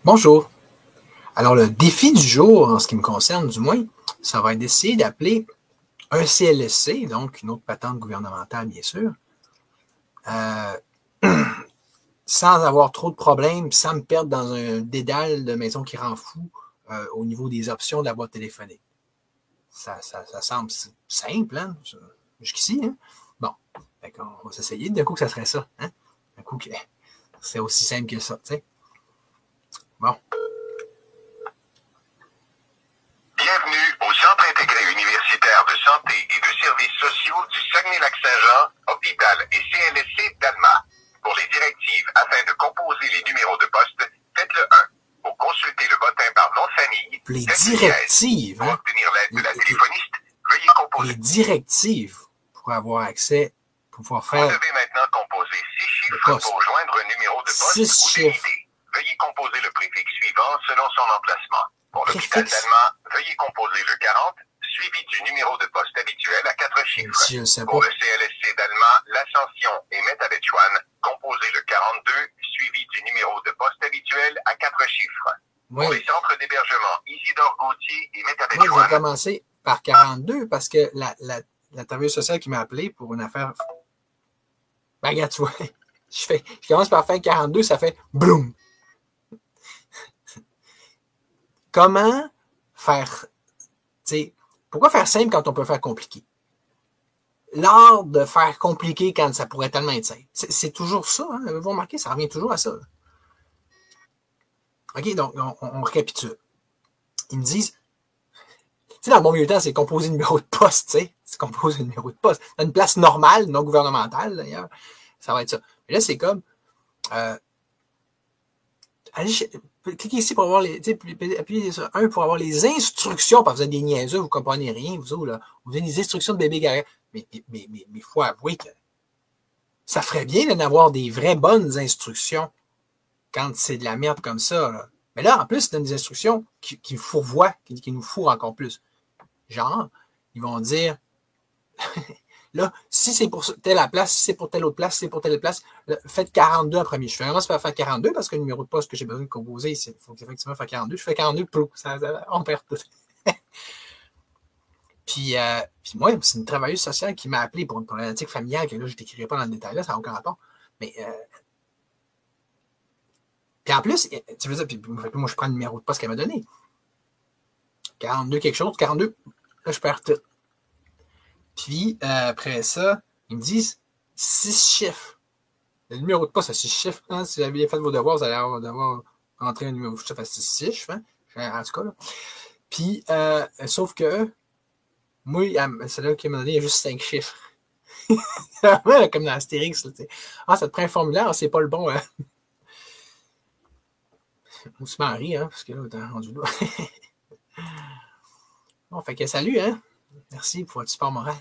Bonjour. Alors, le défi du jour, en ce qui me concerne du moins, ça va être d'essayer d'appeler un CLSC, donc une autre patente gouvernementale, bien sûr, sans avoir trop de problèmes, sans me perdre dans un dédale de maison qui rend fou au niveau des options de la boîte téléphonique. Ça semble simple, hein, jusqu'ici. Hein? Bon, on va s'essayer. D'un coup que ça serait ça. Hein? D'un coup que c'est aussi simple que ça. Tu sais. Bon. Bienvenue au Centre intégré universitaire de santé et de services sociaux du Saguenay-Lac-Saint-Jean, hôpital et CLSC d'Alma. Pour les directives afin de composer les numéros de poste, faites le 1. Pour consulter le bottin par nom de famille, Les faites directives, le 10. Pour hein? obtenir l'aide de la téléphoniste, veuillez composer. Les directives pour avoir accès, pour pouvoir faire. Vous devez maintenant composer 6 chiffres pour joindre un numéro de poste 6 ou chiffres. d'unité. Veuillez composer le préfixe suivant selon son emplacement. Pour l'hôpital Préfixe. d'Alma, veuillez composer le 40, suivi du numéro de poste habituel à 4 chiffres. Si je ne sais Pour pas. le CLSC d'Alma, l'Ascension et Métabetchouane, composez le 42, suivi du numéro de poste habituel à 4 chiffres. Oui. Pour les centres d'hébergement Isidore Gauthier et Moi, je vais Métabetchouane, commencer par 42 parce que la travailleuse sociale qui m'a appelé pour une affaire. Ben, regarde, tu vois, je commence par faire 42, ça fait bloum. Comment faire, tu sais, pourquoi faire simple quand on peut faire compliqué? L'art de faire compliqué quand ça pourrait tellement être simple. C'est toujours ça, hein? Vous remarquez, ça revient toujours à ça. OK, donc, on récapitule. Ils me disent, tu sais, dans le bon vieux temps, c'est composer le numéro de poste, tu sais. C'est composer le numéro de poste. Dans une place normale, non gouvernementale, d'ailleurs, ça va être ça. Mais là, c'est comme, cliquez ici pour avoir les, tu sais, appuyez sur 1 pour avoir les instructions, parce que vous êtes des niaiseux, vous comprenez rien, vous autres, là. Vous avez des instructions de bébé garé. Mais faut avouer que ça ferait bien d'avoir des vraies bonnes instructions quand c'est de la merde comme ça, là. Mais là, en plus, c'est des instructions qui fourvoient, qui nous fourrent encore plus. Genre, ils vont dire, là, si c'est pour telle place, si c'est pour telle autre place, si c'est pour telle place, là, faites 42 en premier. Je fais vraiment pas faire 42 parce que le numéro de poste que j'ai besoin de composer, il faut effectivement faire 42. Je fais 42, plou, on perd tout. Puis moi, c'est une travailleuse sociale qui m'a appelé pour une problématique familiale que là, je ne décrirai pas dans le détail, là, ça n'a aucun rapport. Mais puis en plus, tu veux dire, puis moi, je prends le numéro de poste qu'elle m'a donné. 42 quelque chose, 42, là, je perds tout. Puis, après ça, ils me disent 6 chiffres. Le numéro de poste à 6 chiffres. Hein, si vous avez bien fait vos devoirs, vous allez devoir rentrer un numéro de chiffre à 6 chiffres. Hein, en tout cas, là. Puis, sauf que, moi, celle-là qui m'a donné, il y a juste 5 chiffres. Comme dans Astérix. Là, ah, ça te prend un formulaire, c'est pas le bon. Hein. On se marie, hein, parce que là, t'es rendu là. Bon, fait que salut, hein. Merci pour votre support moral.